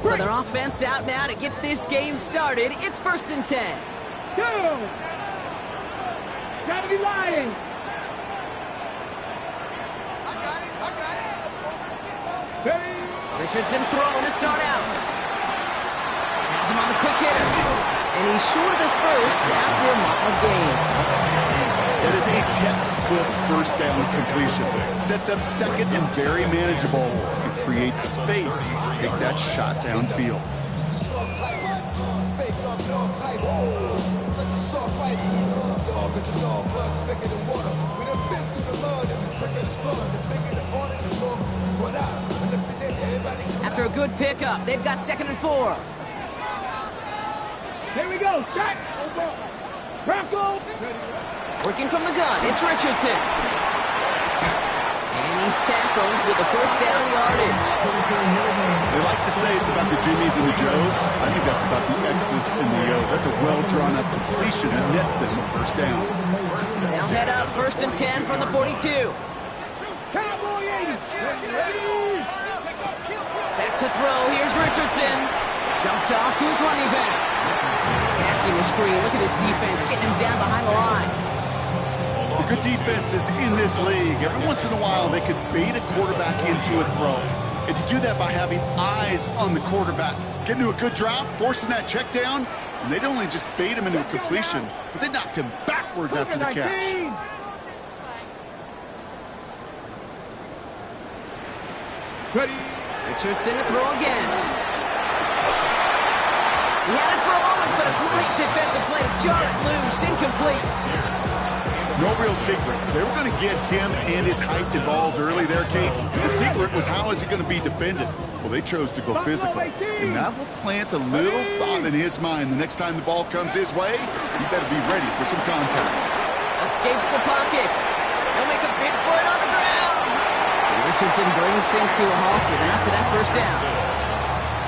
So their offense out now to get this game started. It's 1st and 10. Go! Gotta be lying! Richardson throwing to start out. Has him on the quick hitter. And he's short of the first after a mile gain. That is a textbook first down completion. Sets up second and very manageable and creates space to take that shot downfield. After a good pickup, they've got 2nd and 4. Here we go, set! Bronco! Working from the gun, it's Richardson. And he's tackled with the first down yardage. They like to say it's about the Jimmies and the Joes. I think that's about the X's and the O's. That's a well-drawn-up completion that nets them a first down. Now head up, 1st and 10 from the 42. Cowboy 80! Back to throw, here's Richardson. Dumped off to his running back. Attacking the screen, look at this defense, getting him down behind the line. The good defenses in this league, every once in a while they could bait a quarterback into a throw. And you do that by having eyes on the quarterback. Getting to a good drop, forcing that check down, and they'd only just bait him into a completion, but they knocked him backwards after the catch. Ready? Richardson to throw again. He had it for a moment, but a great defensive play to jar it loose, incomplete. No real secret. They were going to get him and his height involved early there, Kate. The secret was how is he going to be defended? Well, they chose to go physical. And that will plant a little thought in his mind. The next time the ball comes his way, he better be ready for some contact. Escapes the pocket. He'll make a big for it on the ground. And Richardson brings things to a halt with enough for that first down.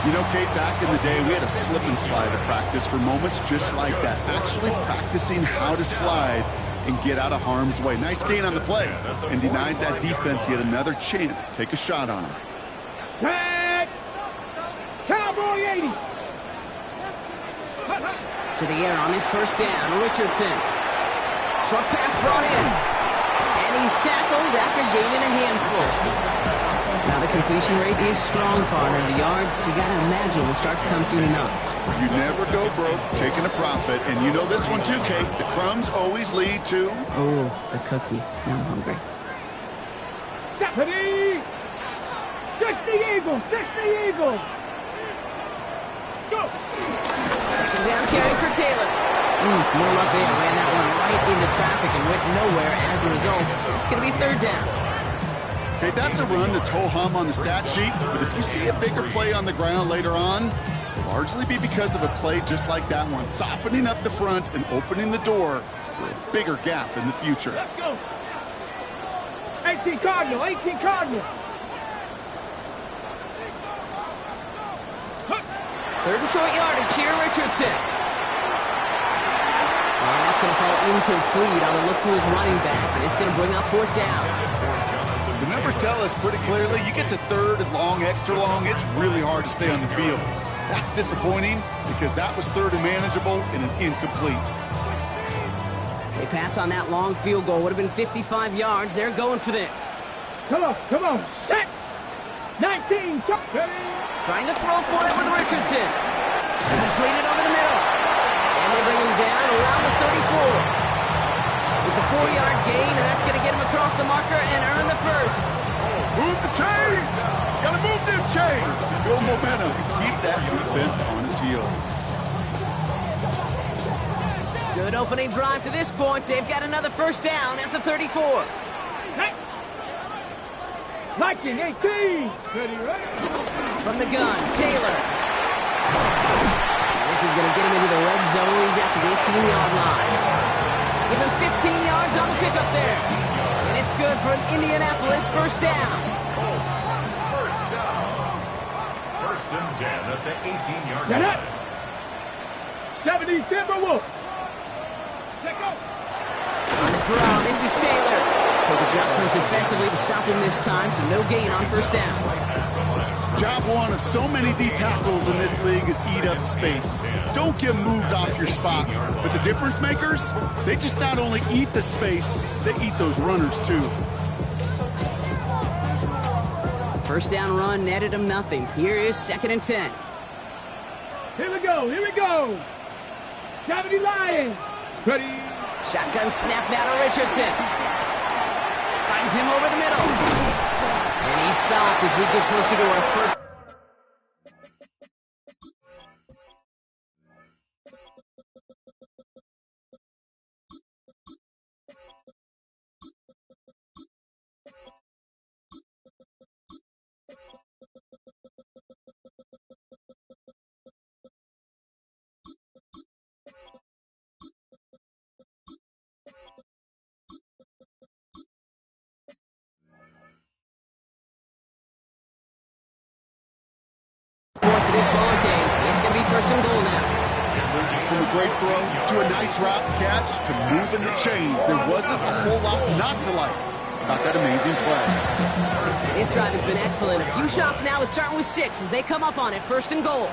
You know, Kate, back in the day, we had a slip and slide at practice for moments just like that. Actually practicing how to slide and get out of harm's way. Nice gain on the play, and denied that defense yet another chance to take a shot on him. Set! Cowboy 80! To the air on his first down, Richardson. Short pass brought in. And he's tackled after gaining a handful. Now the completion rate is strong, partner. The yards, you gotta imagine, will start to come soon enough. You never go broke taking a profit, and you know this one too, Kate. The crumbs always lead to... Oh, the cookie. Now I'm hungry. Deputy! 60 Eagles! 60 Eagles! Go! 2nd down carry for Taylor. No luck there. Ran that one right into traffic and went nowhere as a result. It's going to be 3rd down. Okay, that's a run that's ho-hum on the stat sheet, but if you see a bigger play on the ground later on, it'll largely be because of a play just like that one, softening up the front and opening the door for a bigger gap in the future. Let's go! 18 Cardinal! 18 Cardinal! 3rd and short yardage here, Richardson. And that's going to fall incomplete on a look to his running back, and it's going to bring up 4th down. The numbers tell us pretty clearly, you get to 3rd and long, extra long, it's really hard to stay on the field. That's disappointing because that was 3rd and manageable and an incomplete. They pass on that long field goal. Would have been 55 yards. They're going for this. Come on, come on. Set! 19, jump! Trying to throw for it with Richardson. Completed over the middle. And they bring him down around the 34. It's a 4-yard gain, and that's going to get him across the marker and earn the first. Move the chains! Gotta move them chains! Build momentum and keep that defense on its heels. Good opening drive to this point. They've got another first down at the 34. Liking 18! Ready, ready. From the gun, Taylor. And this is going to get him into the red zone. He's at the 18-yard line. Give him 15 yards on the pickup there. And it's good for an Indianapolis first down. First down. 1st and 10 at the 18-yard line. line. 70 Timberwolves. Check out. On the throw, this is Taylor. Quick adjustment defensively to stop him this time, so no gain on first down. Job one of so many D tackles in this league is eat up space. Don't get moved off your spot. But the difference makers, they just not only eat the space, they eat those runners too. First down run netted him nothing. Here is 2nd and 10. Here we go, here we go. Cavity Lions. Ready. Shotgun snap now to Richardson. Finds him over the middle. And he's stopped as we get closer to our first. Points in this ball game. It's going to be 1st and goal now. From a great throw to a nice route catch to moving the chains, there wasn't a whole lot not to like about that amazing play. This drive has been excellent. A few shots now. It's starting with 6 as they come up on it. 1st and goal.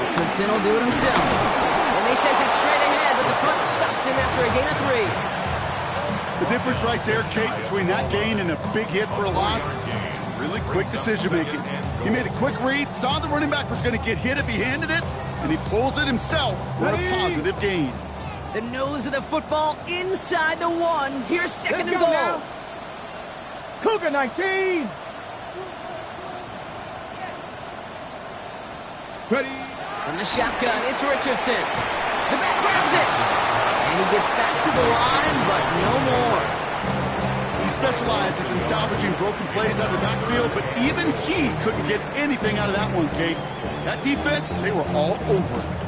Richardson will do it himself. And they send it straight ahead, but the front stops him after a gain of 3. The difference right there, Kate, between that gain and a big hit for a loss is really quick decision-making. He made a quick read, saw the running back was going to get hit if he handed it, and he pulls it himself for a positive gain. The nose of the football inside the 1. Here's 2nd and goal. Now. Cougar 19. Ready. From the shotgun, it's Richardson. The back grabs it. And he gets back to the line, but no more. He specializes in salvaging broken plays out of the backfield, but even he couldn't get anything out of that one, Kate. That defense, they were all over it.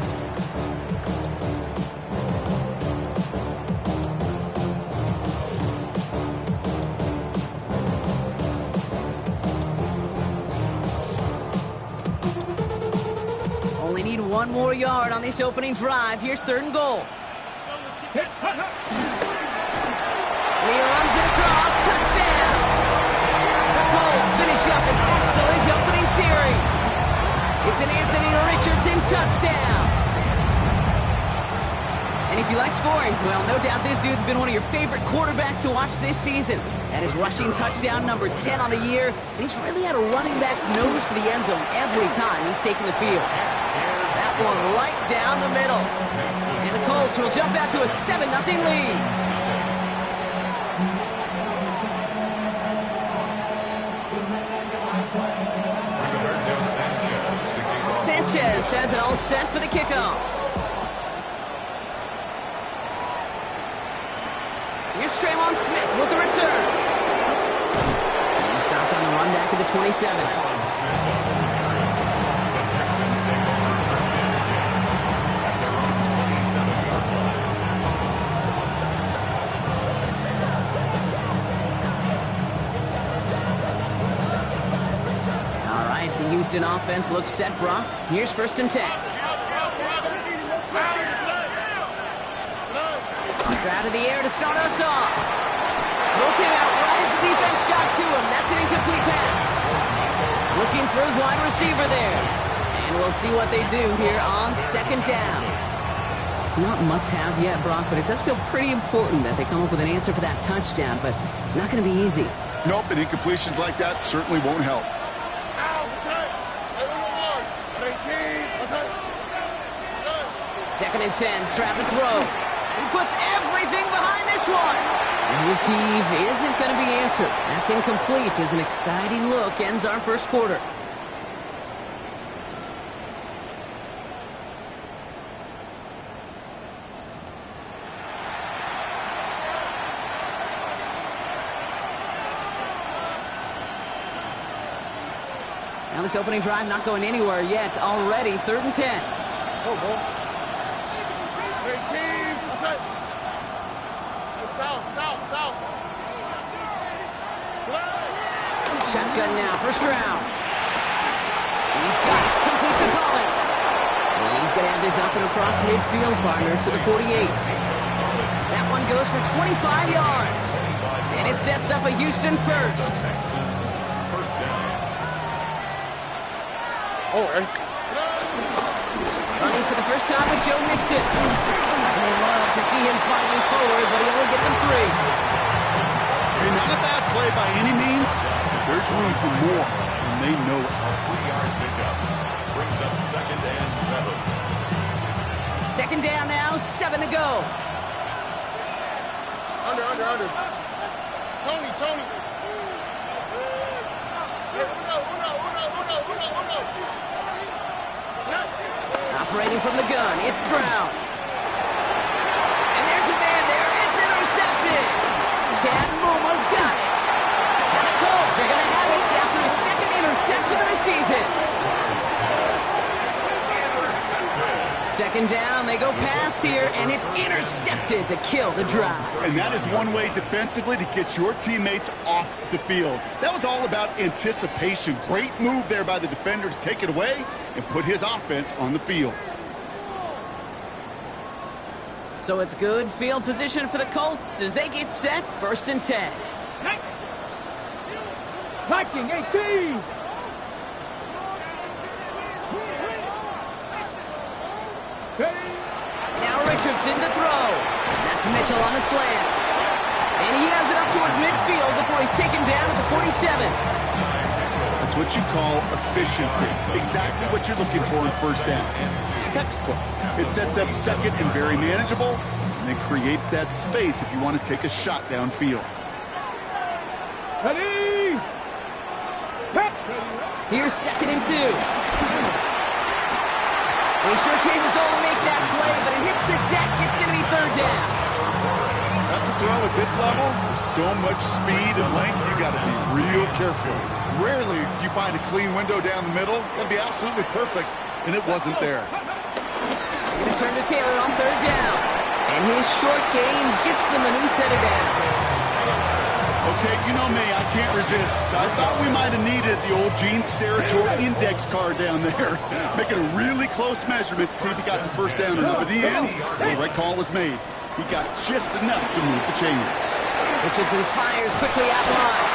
Only need 1 more yard on this opening drive. Here's 3rd and goal. He runs it across. Touchdown! The Colts finish up an excellent opening series. It's an Anthony Richardson touchdown. And if you like scoring, well, no doubt this dude's been one of your favorite quarterbacks to watch this season. That is rushing touchdown number 10 on the year. And he's really had a running back's nose for the end zone every time he's taken the field. That one right down the middle. And the Colts will jump out to a 7-0 lead. Sanchez has it all set for the kickoff. Here's Trayvon Smith with the return. He stopped on the run back at the 27. Houston offense looks set, Brock. Here's 1st and 10. Out of the air to start us off. Broke him out right as the defense got to him. That's an incomplete pass. Looking for his wide receiver there. And we'll see what they do here on 2nd down. Not must-have yet, Brock, but it does feel pretty important that they come up with an answer for that touchdown, but not going to be easy. Nope, and incompletions like that certainly won't help. 2nd and 10, Stroud to throw. He puts everything behind this one. And his heave isn't going to be answered. That's incomplete as an exciting look ends our 1st quarter. Now this opening drive not going anywhere yet. Already 3rd and 10. Oh, boy. Shotgun now, 1st round. He's got it, complete to Collins. And he's going to have this up and across midfield, partner, to the 48. That one goes for 25 yards. And it sets up a Houston 1st. Running for the first time with Joe Mixon. And they love to see him fighting forward, but he only gets him 3. And not a bad play by any means. There's room for more, and they know it. 3-yard pickup. Brings up 2nd and 7. Second down now, 7 to go. Under. Tony. Operating from the gun, it's Stroud. And there's a man there, it's intercepted. Chad Muma's got it. And the Colts are going to have it after his 2nd interception of the season. Second down, they go pass here, and it's intercepted to kill the drive. And that is one way defensively to get your teammates off the field. That was all about anticipation. Great move there by the defender to take it away and put his offense on the field. So it's good field position for the Colts as they get set, 1st and 10. Viking 18. Now Richardson to throw. That's Mitchell on the slant. And he has it up towards midfield before he's taken down at the 47. That's what you call efficiency. Exactly what you're looking for in 1st down. Textbook. It sets up 2nd and very manageable, and it creates that space if you want to take a shot downfield. Ready? Here's 2nd and 2. They sure came his all to make that play, but it hits the deck. It's going to be 3rd down. That's a throw at this level. There's so much speed and length, you got to be real careful. Rarely do you find a clean window down the middle. That'd be absolutely perfect, and it wasn't there. Going to turn to Taylor on 3rd down. And his short game gets them a new set of downs. Okay, you know me, I can't resist. I thought we might have needed the old Gene Steratore index card down there. Making a really close measurement to see if he got the 1st down or not. But in the end, the right call was made. He got just enough to move the chains. Richardson fires quickly out line.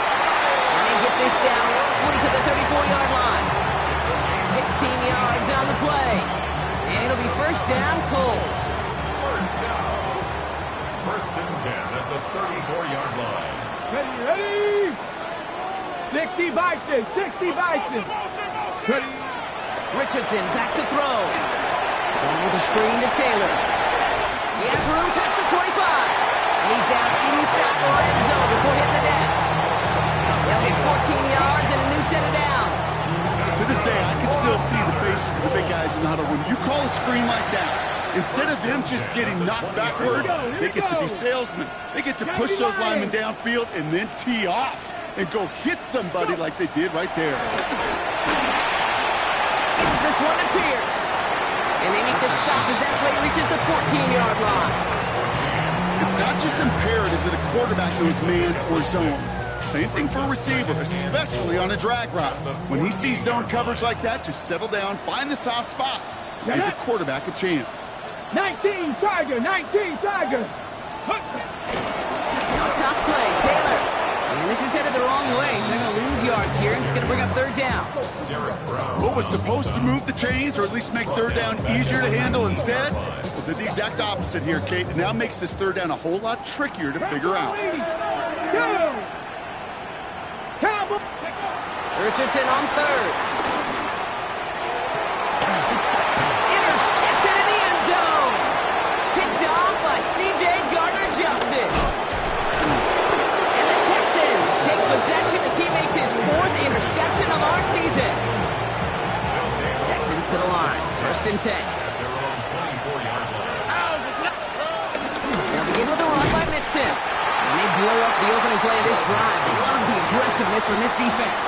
And they get this down roughly to the 34-yard line. 16 yards on the play. And it'll be 1st down, Colts. 1st down. 1st and 10 at the 34-yard line. Ready? 60 Bison. Ready? Richardson back to throw. Going with a screen to Taylor. He has room past the 25. And he's down inside the red zone before hitting the net. They'll get 14 yards and a new set of downs. To this day, I can still see the faces of the big guys in the huddle. When you call a screen like that, instead of them just getting knocked backwards, they get to be salesmen. They get to push those linemen downfield and then tee off and go hit somebody like they did right there. Gives this one to Pierce. And they make the stop as that play reaches the 14-yard line. It's not just imperative that a quarterback knows man or zone. Same thing for a receiver, especially on a drag route. When he sees zone coverage like that, just settle down, find the soft spot, and give the quarterback a chance. 19 Tiger. Now toss play, Taylor. And this is headed the wrong way. They're going to lose yards here, and it's going to bring up 3rd down. What was supposed to move the chains, or at least make 3rd down easier to handle instead, well, did the exact opposite here, Kate. It now makes this 3rd down a whole lot trickier to figure out. Richardson on 3rd. Intercepted in the end zone. Picked off by C.J. Gardner-Johnson. And the Texans take possession as he makes his 4th interception of our season. Texans to the line. 1st and 10. They'll begin with a run by Mixon. And they blow up the opening play of this drive. Love the aggressiveness from this defense.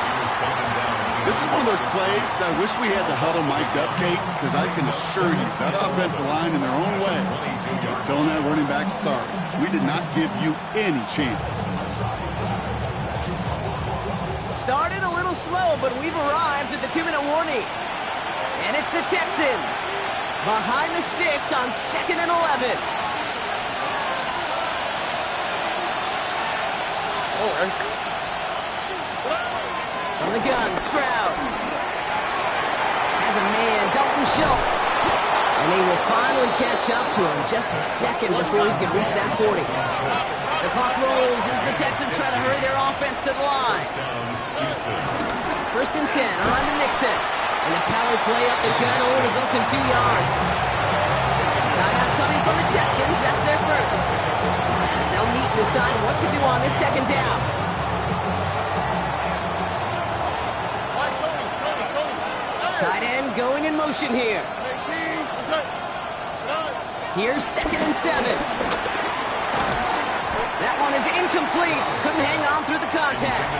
This is one of those plays that I wish we had the huddle mic'd up, Kate, because I can assure you that offensive line in their own way is telling that running back, sorry, we did not give you any chance. Started a little slow, but we've arrived at the 2-minute warning. And it's the Texans behind the sticks on 2nd and 11. From the gun, Stroud. has a man, Dalton Schultz. And they will finally catch up to him just a second before he can reach that 40. The clock rolls as the Texans try to hurry their offense to the line. First and 10, around the Nixon. And the power play up the gun only results in 2 yards. Timeout coming from the Texans. That's their first. As they'll meet and decide what to do on this second down. Tight end going in motion here. Here's 2nd and 7. That one is incomplete. Couldn't hang on through the contact.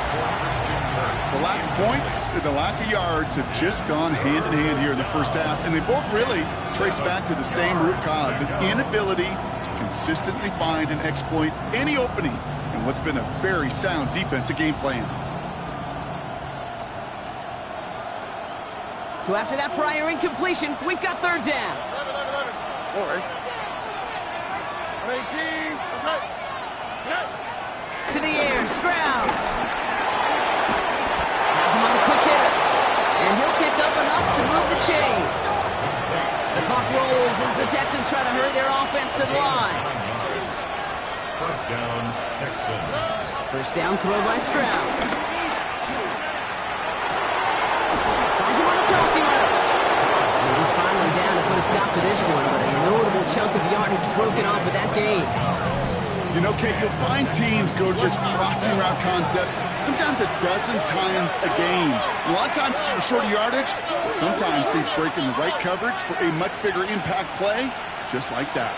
The lack of points and the lack of yards have just gone hand in hand here in the first half, and they both really trace back to the same root cause, an inability to consistently find and exploit any opening in what's been a very sound defensive game plan. So after that prior incompletion, we've got 3rd down. To the air, Stroud. Has him on the quick hitter. And he'll pick up enough to move the chains. The clock rolls as the Texans try to hurry their offense to the line. First down, Texans. First down throw by Stroud. Finds him on the crossing route. He's finally down to put a stop to this one, but a notable chunk of yardage broken off with that game. You know, Kate, you'll find teams go to this crossing route concept sometimes a dozen times a game. A lot of times it's for shorter yardage, but sometimes things break in the right coverage for a much bigger impact play, just like that.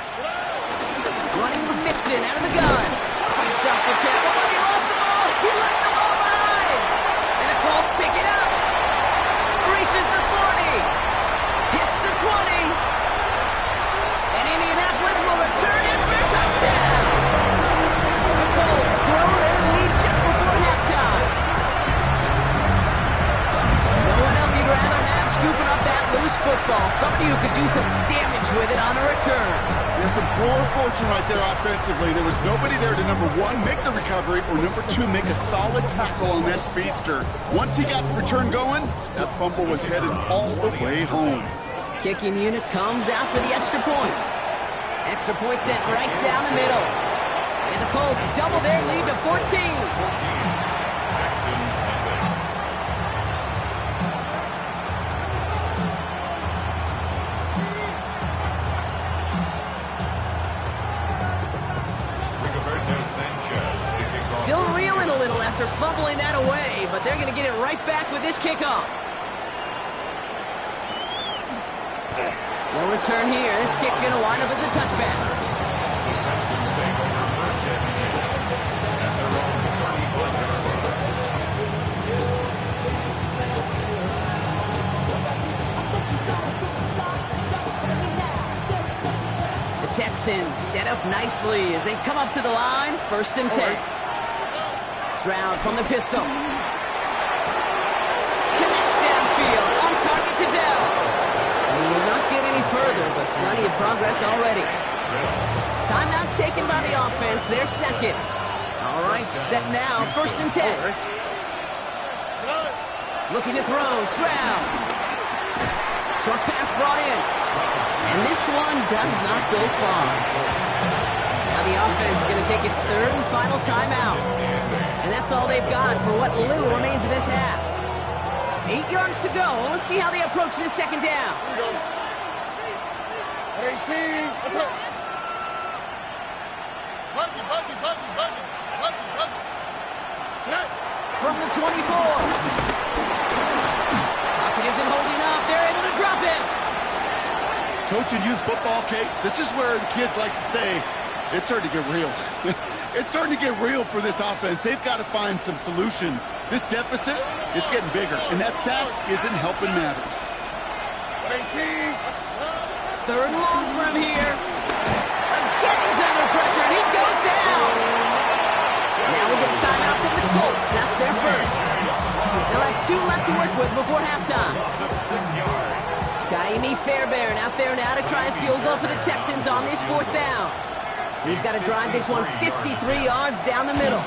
Running with Mixon out of the gun. Fights up for tackle, but he lost the ball. He left the ball behind. And the Colts pick it up. Reaches the 40. Hits the 20. And Indianapolis will return it for a touchdown. The Colts grow their lead just before halftime. No one else you'd rather have scooping up that loose football. Somebody who could do some damage with it on a return. There's some poor fortune right there offensively. There was nobody there to, number 1, make the recovery, or number 2, make a solid tackle on that speedster. Once he got the return going, that fumble was headed all the way home. Kicking unit comes out for the extra point. Extra point sent right down the middle. And the Colts double their lead to 14. Texans have it. Still reeling a little after fumbling that away, but they're going to get it right back with this kickoff. No return here. This kick's going to wind up as a touchback. The Texans take over first and 10 at their own 30-1. The Texans set up nicely as they come up to the line. First and 10. Stroud from the pistol. Connects downfield. On target to Dell. He will not get any further, but plenty of progress already. Timeout taken by the offense. They're second. All right, set now. First and 10. Looking to throw. Stroud. Short pass brought in. And this one does not go far. Now the offense is going to take its 3rd and final timeout. And that's all they've got for what little remains of this half. 8 yards to go. Let's see how they approach this second down. 18. Let's go. From the 24. Pocket isn't holding up. They're able to drop it. Coaching youth football, Kate, this is where the kids like to say, it's starting to get real. It's starting to get real for this offense. They've got to find some solutions. This deficit, it's getting bigger, and that sack isn't helping matters. 3rd and long for him here. Again, he's under pressure, and he goes down. Now we get a timeout from the Colts. That's their first. They'll have 2 left to work with before halftime. 6 yards. Kaimi Fairbairn out there now to try a field goal for the Texans on this 4th down. He's got to drive this one 53 yards down the middle.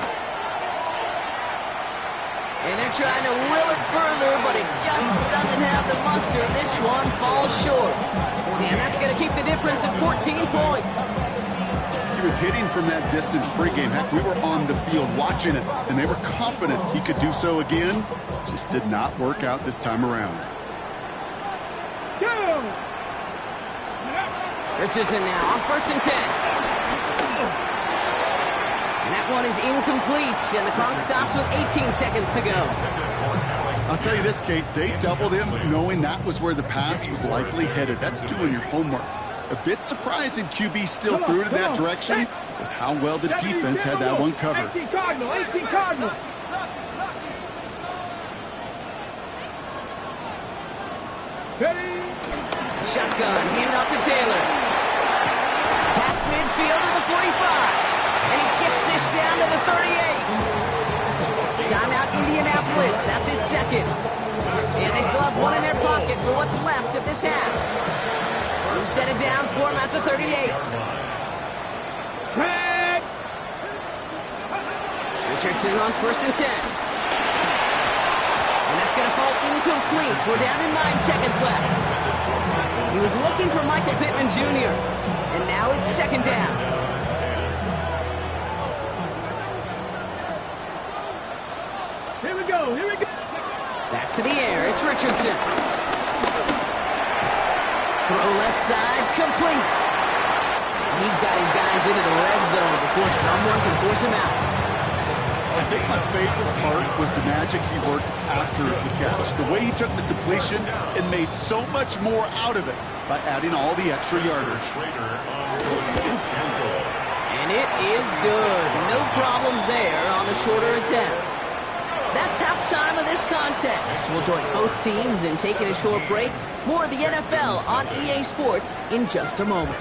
And they're trying to will it further, but it just doesn't have the muster. This one falls short. And that's going to keep the difference at 14 points. He was hitting from that distance pregame. Heck, we were on the field watching it, and they were confident he could do so again. Just did not work out this time around. Go! Richardson now on 1st and 10. And that one is incomplete, and the clock stops with 18 seconds to go. I'll tell you this, Kate, they doubled him knowing that was where the pass was likely headed. That's doing your homework. A bit surprising QB still threw it in that direction with how well the defense had that one covered. 18 Cardinal, 18 Cardinal. Ready? Shotgun, hand off to Taylor. Past midfield to the 45. And he gets this down to the 38. Timeout Indianapolis. That's its second. And they still have one in their pocket for what's left of this half. We'll set it down, score them at the 38. Red. Richardson on 1st and 10. And that's going to fall incomplete. We're down to 9 seconds left. He was looking for Michael Pittman Jr. And now it's 2nd down. Here we go, here we go. Back to the air, it's Richardson. Throw left side, complete. He's got his guys into the red zone before someone can force him out. I think my favorite part was the magic he worked after the catch. The way he took the completion and made so much more out of it by adding all the extra yardage. And it is good. No problems there on the shorter attempt. That's halftime of this contest. We'll join both teams in taking a short break. More of the NFL on EA Sports in just a moment.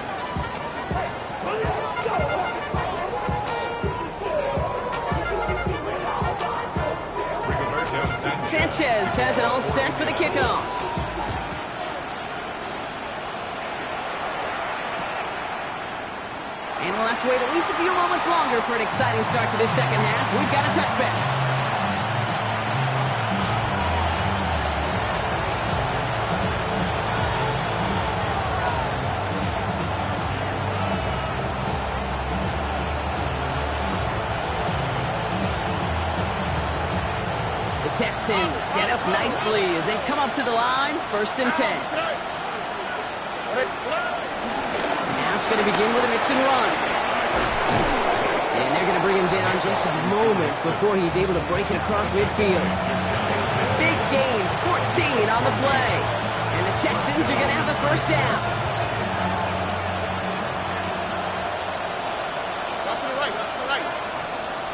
Sanchez has it all set for the kickoff. And we'll have to wait at least a few moments longer for an exciting start to this second half. We've got a touchback. Texans set up nicely as they come up to the line, 1st and 10. Now it's going to begin with a mix and run. And they're going to bring him down just a moment before he's able to break it across midfield. Big gain, 14 on the play. And the Texans are going to have the 1st down. Watch to the right, watch to the right.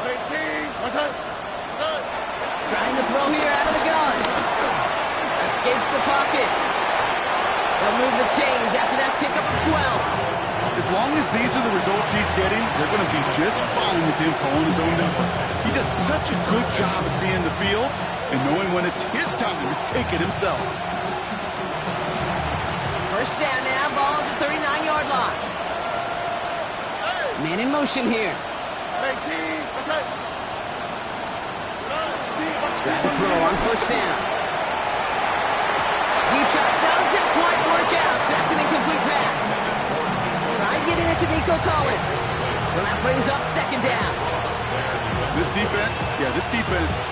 18, what's up? Trying to throw here out of the gun. Escapes the pocket. They'll move the chains after that pickup of 12. As long as these are the results he's getting, they're going to be just fine with him calling his own number. He does such a good job of seeing the field and knowing when it's his time to take it himself. 1st down now, ball at the 39-yard line. Man in motion here. 18, what's up? Grab the throw on 1st down. Deep shot doesn't quite work out. That's an incomplete pass. Try getting it to Nico Collins. So that brings up 2nd down. This defense,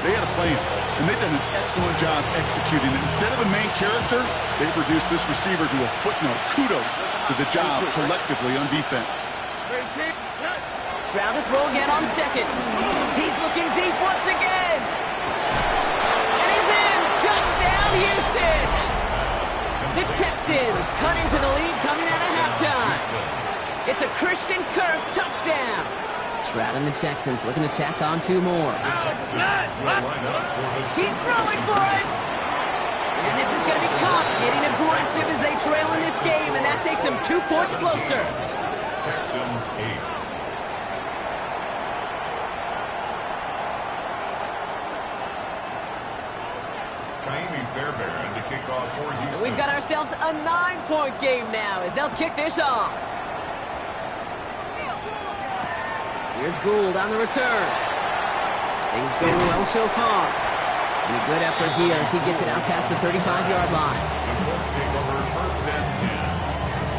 they had a plan. And they've done an excellent job executing it. Instead of a main character, they've reduced this receiver to a footnote. Kudos to the job collectively on defense. Stroud to throw again on 2nd. He's looking deep once again. And he's in. Touchdown, Houston. The Texans cut into the lead coming out of halftime. It's a Christian Kirk touchdown. Stroud and the Texans looking to tack on 2 more. He's throwing for it. And this is going to be caught. Getting aggressive as they trail in this game, and that takes them 2 points closer. Texans 8. To kick off for Houston. So we've got ourselves a 9-point game now as they'll kick this off. Here's Gould on the return. Things going well so far. And a good effort here as he gets it out past the 35-yard line. The Colts take over first and 10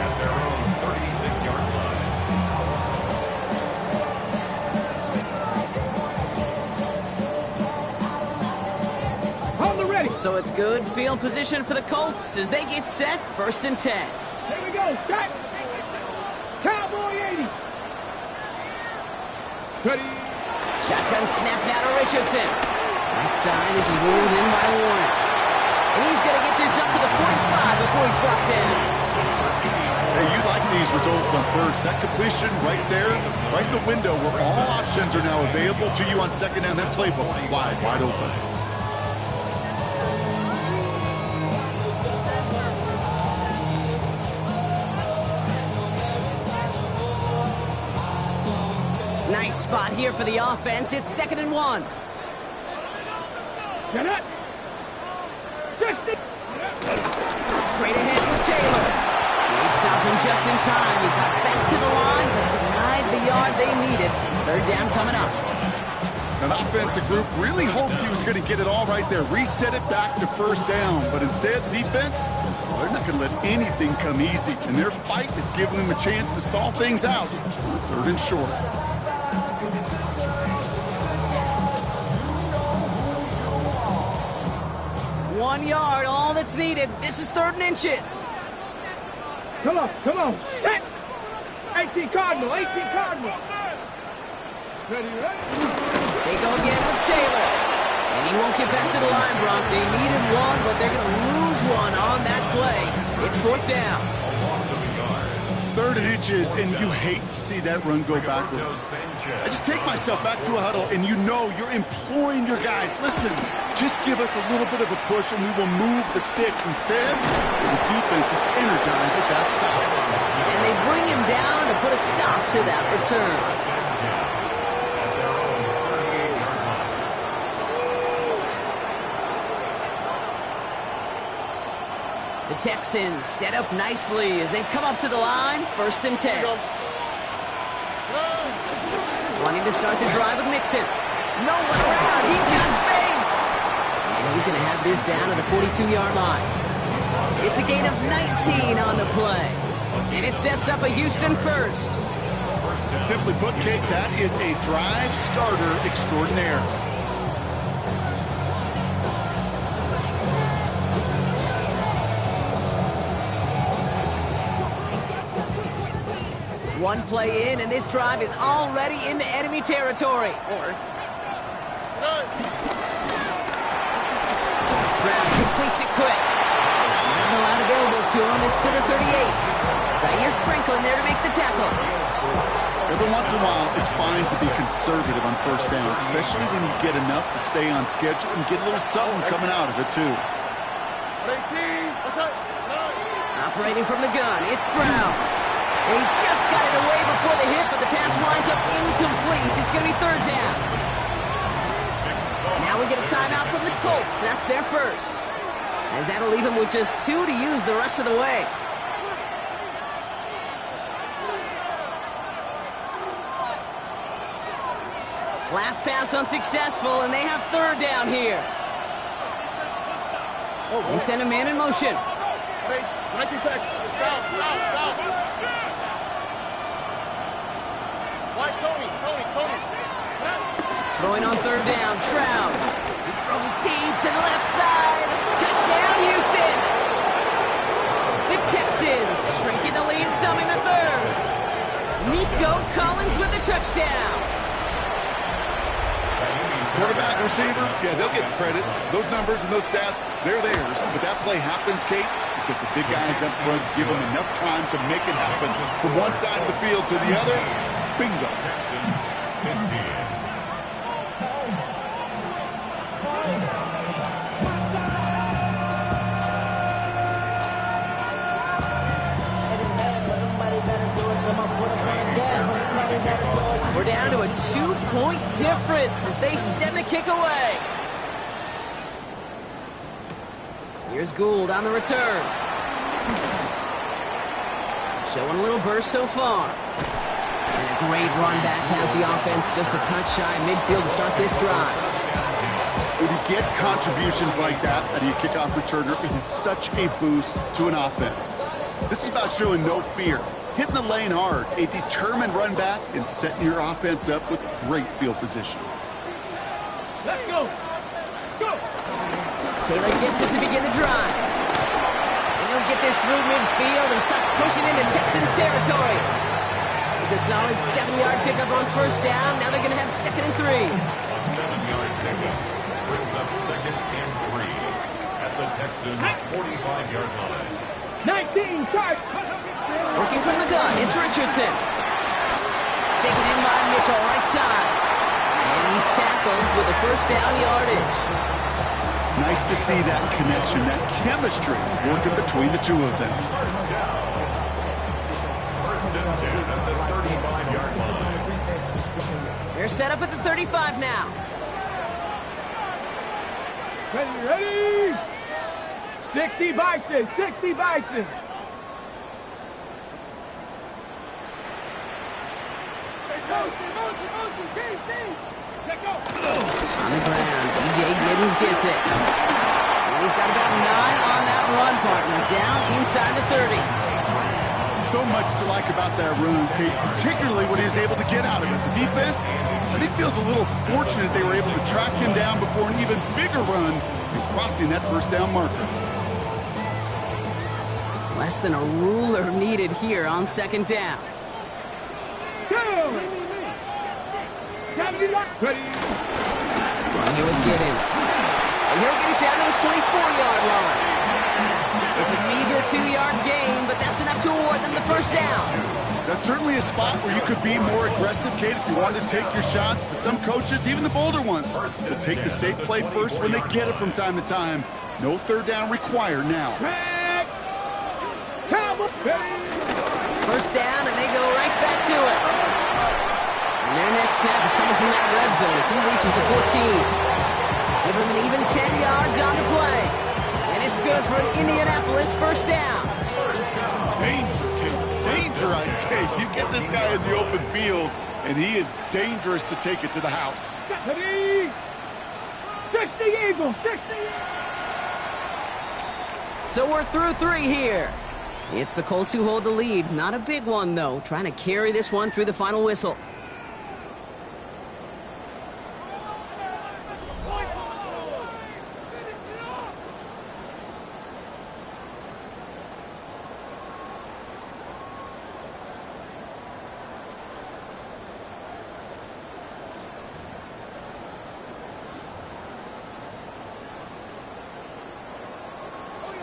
at their own 36-yard line. Hold the ready. So it's good field position for the Colts as they get set, first and 10. Here we go. Set. Cowboy 80. Ready. Shotgun snap now to Richardson. Right side is ruled in by Warren. And he's going to get this up to the 45 before he's brought down. Hey, you like these results on first. That completion right there, right in the window where all options are now available to you on second down. That playbook wide open. Nice spot here for the offense. It's 2nd and 1. Get it. Straight ahead with Taylor. They stopped him just in time. He got back to the line, but denied the yard they needed. Third down coming up. An offensive group really hoped he was going to get it all right there, reset it back to first down. But instead, the defense, they're not going to let anything come easy. And their fight is giving them a chance to stall things out. Third and short. 1 yard, all that's needed. This is 3rd and inches. Come on. Set. 18 Cardinal. Ready. They go again with Taylor. And he won't get back to the line, Bronk. They needed one, but they're going to lose one on that play. It's 4th down. A loss of a yard. 3rd and inches, and you hate to see that run go backwards. I just take myself back to a huddle, and you know you're imploring your guys, listen, just give us a little bit of a push, and we will move the sticks. Instead, the defense is energized with that stop. And they bring him down to put a stop to that return. At their own 38-yard line. The Texans set up nicely as they come up to the line, 1st and 10. Wanting to start the drive with Mixon. No one around. He's got space. And he's going to have this down at the 42-yard line. It's a gain of 19 on the play. And it sets up a Houston first. Simply put, Kate, that is a drive starter extraordinaire. One play in, and this drive is already into enemy territory. Stroud completes it quick. Not a lot available to him. It's to the 38. Zaire Franklin there to make the tackle. Every once in a while, it's fine to be conservative on first down, especially when you get enough to stay on schedule and get a little something coming out of it, too. Operating from the gun, it's Stroud. And he just got it away before the hit, but the pass winds up incomplete. It's going to be 3rd down. Now we get a timeout from the Colts. That's their first. As that'll leave him with just 2 to use the rest of the way. Last pass unsuccessful, and they have 3rd down here. They send a man in motion. Throwing on 3rd down, Stroud. He's throwing deep to the left side. Touchdown, Houston. The Texans shrinking the lead some in the 3rd. Nico Collins with the touchdown. Quarterback, receiver, yeah, they'll get the credit. Those numbers and those stats, they're theirs. But that play happens, Kate, because the big guys up front give them enough time to make it happen. From one side of the field to the other, bingo. Texans 15. We're down to a 2-point difference as they send the kick away. Here's Gould on the return. Showing a little burst so far. And a great run back has the offense just a touch shy midfield to start this drive. When you get contributions like that out of your kickoff returner, it is such a boost to an offense. This is about showing no fear, hitting the lane hard, a determined run back, and setting your offense up with great field position. Let's go. Go. Taylor gets it to begin the drive. And he'll get this through midfield and start pushing into Texans territory. It's a solid 7-yard pickup on first down. Now they're going to have 2nd and 3. A 7-yard pickup brings up 2nd and 3 at the Texans' 45-yard line. 19, charge. Working from the gun, it's Richardson. Taken in by Mitchell, right side. And he's tackled with a first down yardage. Nice to see that connection, that chemistry working between the two of them. First down. 1st and 10 at the 35-yard line. They're set up at the 35 now. Ready? 60 Bison, 60 Bison. On the ground, DJ Giddens gets it. And he's got about 9 on that run, partner. Down inside the 30. So much to like about that run, Kate, particularly when he was able to get out of it. The defense, I think, feels a little fortunate they were able to track him down before an even bigger run and crossing that first down marker. Less than a ruler needed here on 2nd down. Ready? Well, here with Giddens. And he'll get it down to the 24-yard line. It's a meager 2-yard gain, but that's enough to award them the first down. That's certainly a spot where you could be more aggressive, Kate, if you wanted to take your shots. But some coaches, even the bolder ones, will take the safe play first when they get it from time to time. No 3rd down required now. First down, and they go right back to it. And their next snap is coming from that red zone as he reaches the 14. Give him an even 10 yards on the play. And it's good for an Indianapolis first down. Danger, Kate. Danger, I say. You get this guy in the open field, and he is dangerous to take it to the house. 60 Eagles, 60 So we're through 3 here. It's the Colts who hold the lead. Not a big one, though. Trying to carry this one through the final whistle.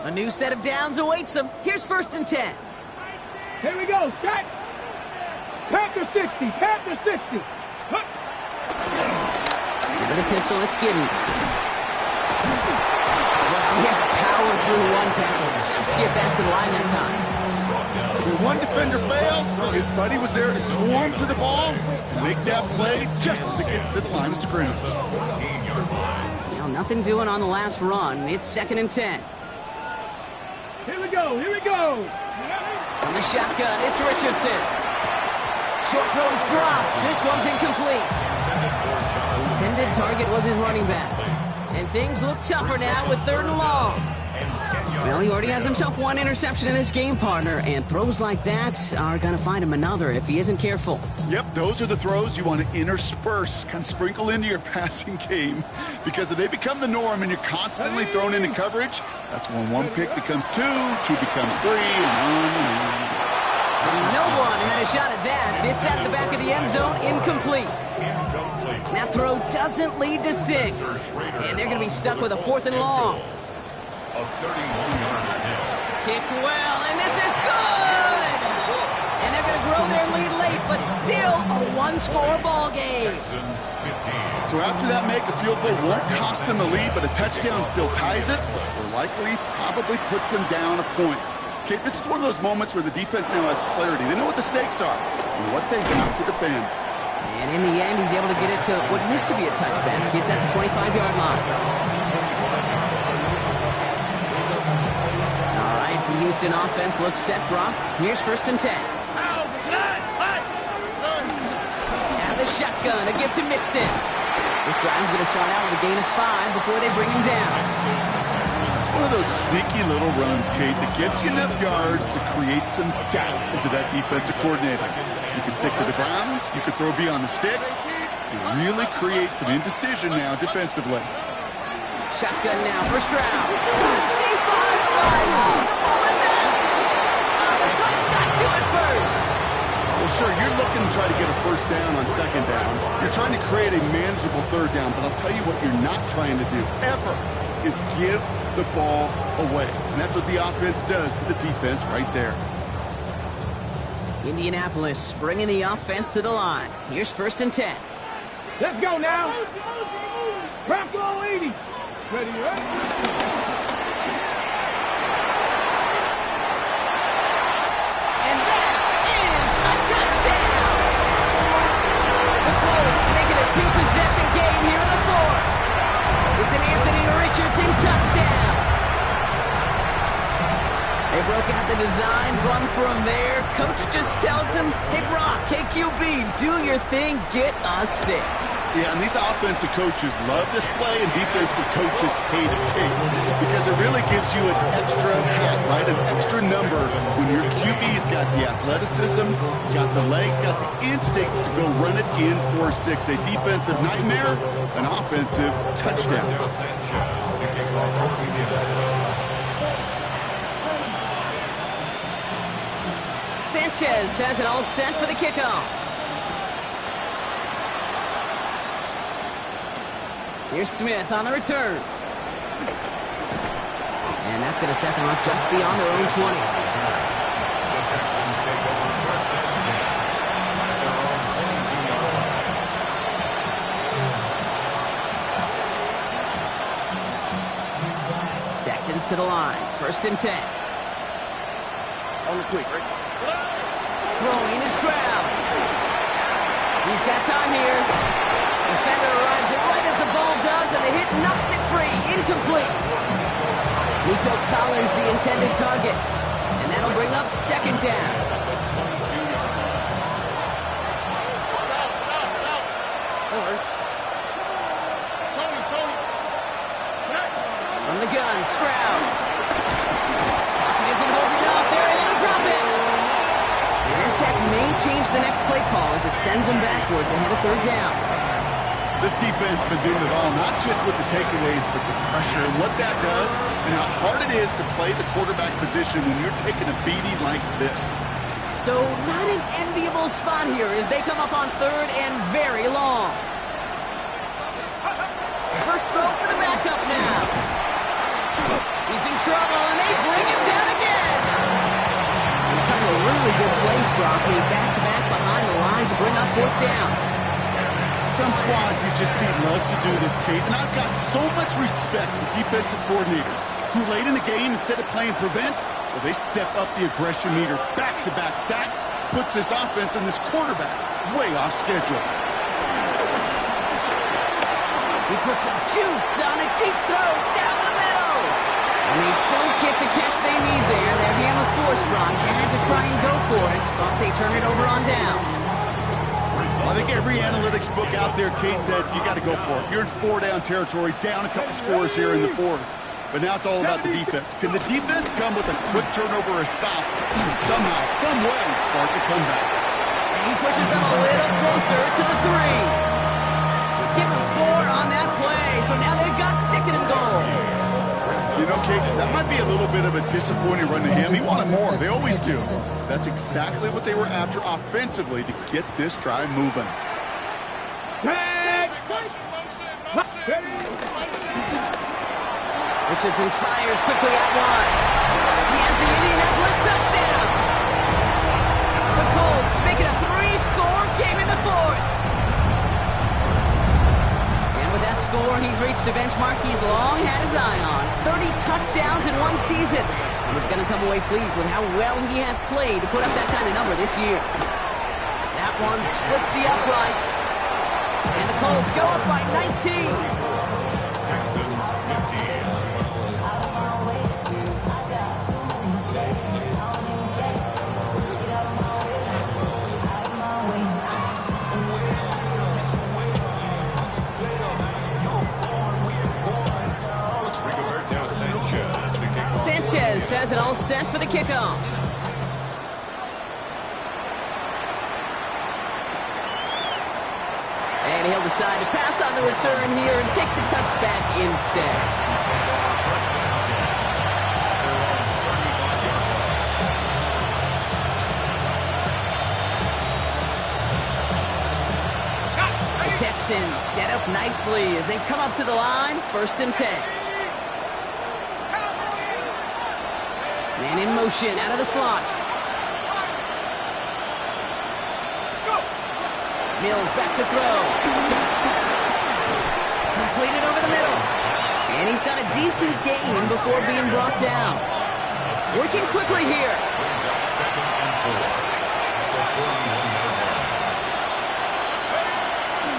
A new set of downs awaits them. Here's 1st and 10. Here we go, set. Panther 60, Panther 60. Give it a pistol, it's Giddens. Well, he had to power through one tackle just to get back to the line that time. When one defender fails, well, his buddy was there to swarm to the ball and make that play just as it gets to the line of scrimmage. Now, nothing doing on the last run. It's 2nd and 10. Here we go, here we go. From the shotgun, it's Richardson. Short throw is dropped. This one's incomplete. Intended target was his running back. And things look tougher now with 3rd and long. Well, he already has himself 1 interception in this game, partner, and throws like that are going to find him another if he isn't careful. Yep, those are the throws you want to intersperse, kind of sprinkle into your passing game. Because if they become the norm and you're constantly thrown into coverage, that's when 1 pick becomes 2, 2 becomes 3, and on and on. And no one had a shot at that. It's at the back of the end zone, incomplete. That throw doesn't lead to 6. And they're going to be stuck with a 4th and long. A 31-yard attempt. Kicked well, and this is good! And they're going to grow their lead late, but still a 1-score ball game. Texans 15. So after that make, the field goal won't cost them the lead, but a touchdown still ties it, or likely probably puts them down a point. Okay, this is one of those moments where the defense now has clarity. They know what the stakes are and what they have to defend. And in the end, he's able to get it to what used to be a touchback. It's at the 25-yard line. The Houston offense looks set, Brock. Here's 1st and 10. Out of the shotgun, a give to Mixon. This drive's going to start out with a gain of 5 before they bring him down. It's one of those sneaky little runs, Kate, that gets you enough yards to create some doubt into that defensive coordinator. You can stick to the ground, you can throw beyond the sticks, and really create some indecision now defensively. Shotgun now, first round. Deep on the line. Oh, the ball is out. Oh, the Colts got to it first. Well, sure, you're looking to try to get a first down on second down. You're trying to create a manageable third down, but I'll tell you what you're not trying to do, ever, is give the ball away. And that's what the offense does to the defense right there. Indianapolis bringing the offense to the line. Here's 1st and 10. Let's go now. Bronco 80. Ready, right? And that is a touchdown. The Colts make it a 2-possession game here in the 4th. It's an Anthony Richardson touchdown. They broke out the design, run for him there. Coach just tells him, hey, Brock, hey, QB, do your thing, get us 6. Yeah, and these offensive coaches love this play, and defensive coaches hate it, because it really gives you an extra hat, right? An extra number when your QB's got the athleticism, got the legs, got the instincts to go run it in for 6. A defensive nightmare, an offensive touchdown. Sanchez has it all set for the kickoff. Here's Smith on the return. And that's going to set them up just beyond their own 20. The Texans take over 1st and 10 at their own 22-yard line. Texans to the line. 1st and 10. On the quick, right? Throwing is Stroud. He's got time here. Defender arrives right as the ball does, and the hit knocks it free. Incomplete. Nico Collins, the intended target. And that'll bring up 2nd down. From the gun, Stroud. Pocket isn't holding up. They're able to drop it. And Tech may change the next play call as it sends them backwards ahead of 3rd down. This defense has been doing it all, not just with the takeaways, but the pressure and what that does and how hard it is to play the quarterback position when you're taking a beating like this. So not an enviable spot here as they come up on 3rd and very long. First throw for the backup now. He's in trouble, and they bring him down again. A couple of really good plays, Brock, made back-to-back behind the line to bring up 4th down. Some squads you just see love to do this, Kate, and I've got so much respect for defensive coordinators who late in the game, instead of playing prevent, well, they step up the aggression meter. Back-to-back sacks puts this offense and this quarterback way off schedule. He puts some juice on a deep throw down the middle. And they don't get the catch they need there. Their hand was forced, Brock. Had to try and go for it, but they turn it over on downs. I think every analytics book out there, Kate, said you got to go for it. You're in 4-down territory, down a couple scores here in the 4th. But now it's all about the defense. Can the defense come with a quick turnover or a stop to somehow, some way, spark a comeback? And he pushes them a little closer to the 3. Give him 4 on that play, so now they've got 2nd and goal. You know, Kate, that might be a little bit of a disappointing run to him. He wanted more. They always do. That's exactly what they were after offensively to get this drive moving. Richardson fires quickly out wide. He has the Indianapolis touchdown. The Colts make it a 3-score game in the 4th. And with that score, he's reached a benchmark he's long had his eye on. 30 touchdowns in one season. And he's going to come away pleased with how well he has played to put up that kind of number this year. That one splits the uprights. And the Colts go up by 19. Texans 15. Sanchez has it all set for the kickoff. And he'll decide to pass on the return here and take the touchback instead. The Texans set up nicely as they come up to the line, 1st and 10. Man in motion out of the slot. Mills back to throw. Completed over the middle. And he's got a decent gain before being brought down. Working quickly here.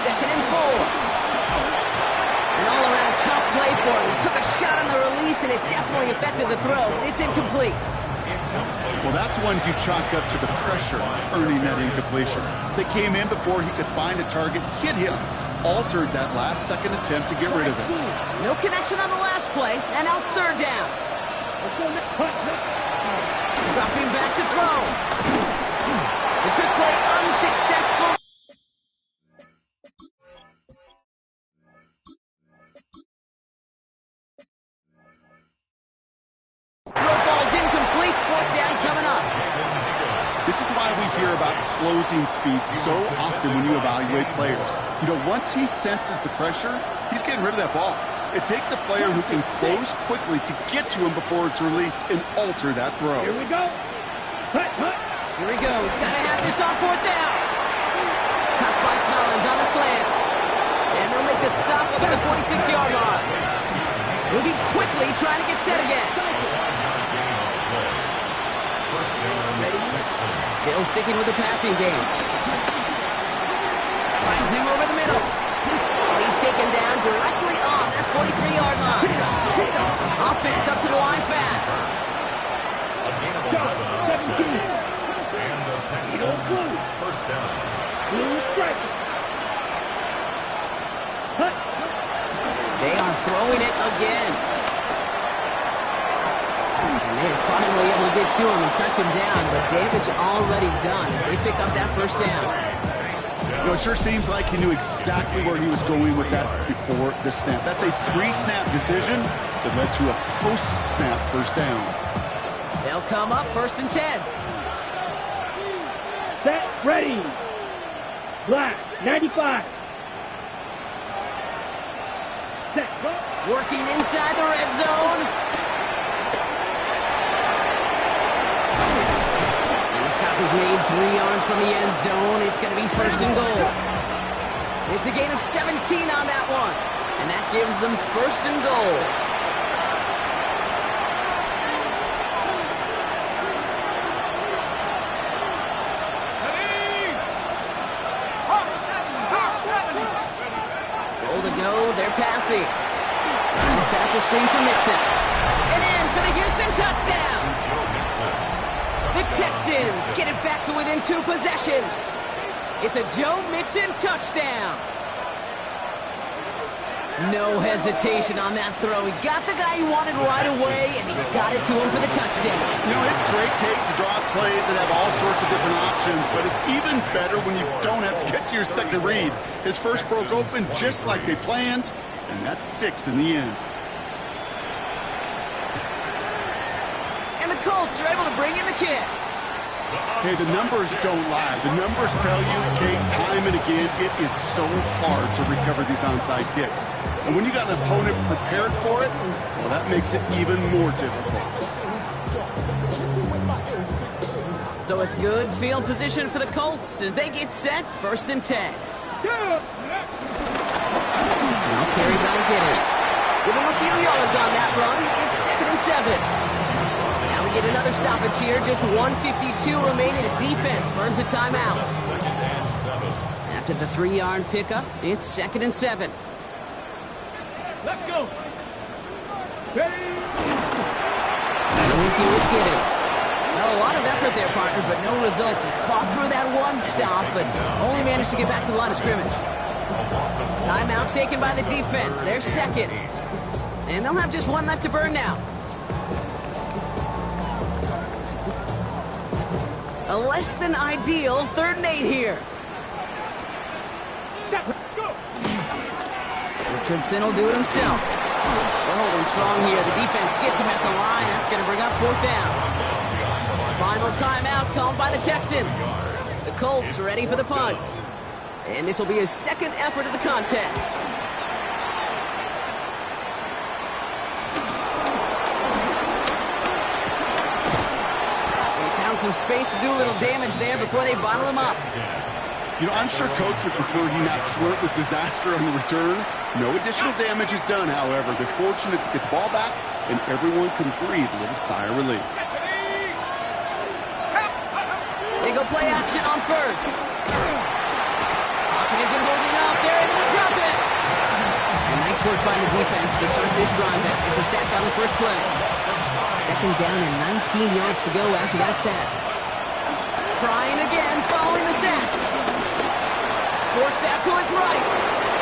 2nd and 4. An all-around tough play for him. He took a shot on the release, and it definitely affected the throw. It's incomplete. Well, that's one you chalk up to the pressure earning that incompletion. They came in before he could find a target, hit him, altered that last-second attempt to get rid of it. No connection on the last play, and now it's 3rd down. Dropping back to throw. The trick play unsuccessful. This is why we hear about closing speed so often when you evaluate players. You know, once he senses the pressure, he's getting rid of that ball. It takes a player who can close quickly to get to him before it's released and alter that throw. Here we go. Here he goes. Got to have this on 4th down. Cut by Collins on the slant. And they'll make the stop up at the 46-yard line. Moving quickly, trying to get set again. Still sticking with the passing game. Finds him over the middle. And he's taken down directly on that 43-yard line. Offense up to the line fast. And the Texans, 1st down. They are throwing it again. And they're finally able to get to him and touch him down, but damage already done as they pick up that 1st down. You know, it sure seems like he knew exactly where he was going with that before the snap. That's a pre-snap decision that led to a post-snap 1st down. They'll come up 1st and 10. Set, ready. Black, 95. Set, go. Working inside the red zone. Stop is made 3 yards from the end zone. It's going to be 1st and goal. It's a gain of 17 on that one. And that gives them 1st and goal. Goal to go. They're passing. Trying to set up the screen for Mixon. And in for the Houston touchdown. The Texans get it back to within 2 possessions. It's a Joe Mixon touchdown. No hesitation on that throw. He got the guy he wanted right away, and he got it to him for the touchdown. You know, it's great, Kate, to draw plays and have all sorts of different options, but it's even better when you don't have to get to your second read. His first broke open just like they planned, and that's 6 in the end. And the Colts are able to bring in the kick. Hey, the numbers don't lie. The numbers tell you, Kate, time and again, it is so hard to recover these onside kicks. And when you got an opponent prepared for it, well, that makes it even more difficult. So it's good field position for the Colts as they get set, 1st and 10. Now carry by Giddens. Give him a few yards on that run. It's 2nd and 7. Now we get another stoppage here. Just 1:52 remaining. The defense burns a timeout. After the 3-yard pickup, it's 2nd and 7. Let's go. Ready. With you with Giddens. Well, a lot of effort there, Parker, but no results. He fought through that one stop, but only managed to get back to the line of scrimmage. Timeout taken by the defense. They're 2nd. And they'll have just 1 left to burn now. A less than ideal 3rd and 8 here. Richardson will do it himself. They're holding strong here. The defense gets him at the line. That's going to bring up 4th down. Final timeout called by the Texans. The Colts ready for the punt. And this will be his 2nd effort of the contest. They found some space to do a little damage there before they bottle him up. You know, I'm sure Coach would prefer he not flirt with disaster on the return. No additional damage is done, however. They're fortunate to get the ball back, and everyone can breathe with a sigh of relief. They go play action on 1st. Pocket isn't holding up. They're able to drop it. And nice work by the defense to start this drive. It's a sack on the first play. 2nd down and 19 yards to go after that sack. Trying again, following the sack. Forced out to his right.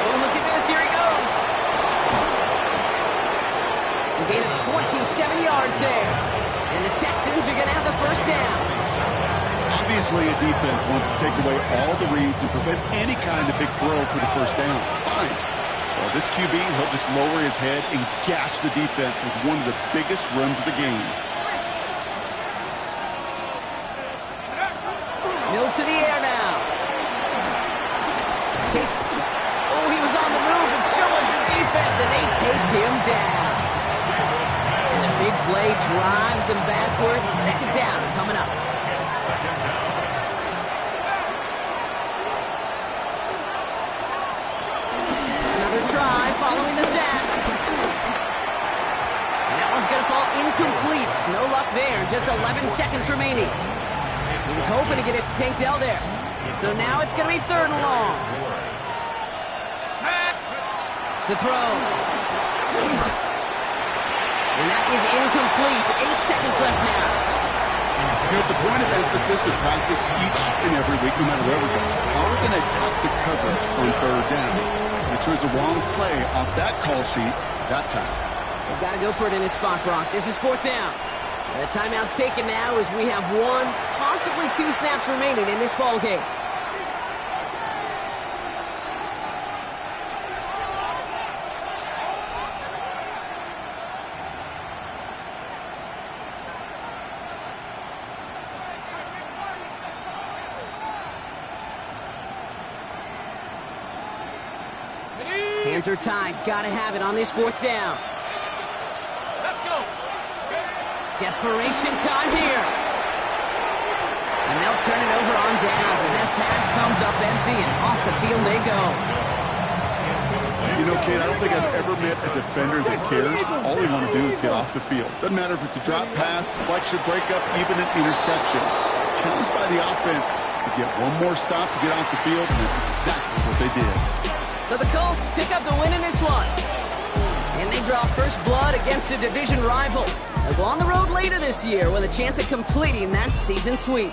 Oh, look at this. Here he goes. A gain of 27 yards there. And the Texans are going to have the 1st down. Obviously, a defense wants to take away all the reads and prevent any kind of big throw for the 1st down. Fine. Well, this QB, he'll just lower his head and gash the defense with one of the biggest runs of the game. Mills to the air now. Chase. Oh, he was on the move, and so was the defense, and they take him down. And the big play drives them backward. 2nd down coming up. Another try following the sack. And that one's going to fall incomplete. No luck there. Just 11 seconds remaining. He was hoping to get it to Tank Dell there. So now it's going to be 3rd and long. To throw. And that is incomplete. 8 seconds left now. You know, it's a point of emphasis in practice each and every week, no matter where we go. How are we going to attack the coverage on 3rd down? They chose the wrong play off that call sheet that time. They've got to go for it in this spot, Brock. This is 4th down. The timeout's taken now as we have 1, possibly 2 snaps remaining in this ball game. Hands are tied. Gotta have it on this 4th down. Let's go. Desperation time here. And they'll turn it over on downs as that pass comes up empty and off the field they go. You know, Kate, I don't think I've ever met a defender that cares. All they want to do is get off the field. Doesn't matter if it's a drop pass, deflection, breakup, even an interception. Challenged by the offense to get one more stop to get off the field, and that's exactly what they did. So the Colts pick up the win in this one. And they draw first blood against a division rival. They'll go on the road later this year with a chance of completing that season sweep.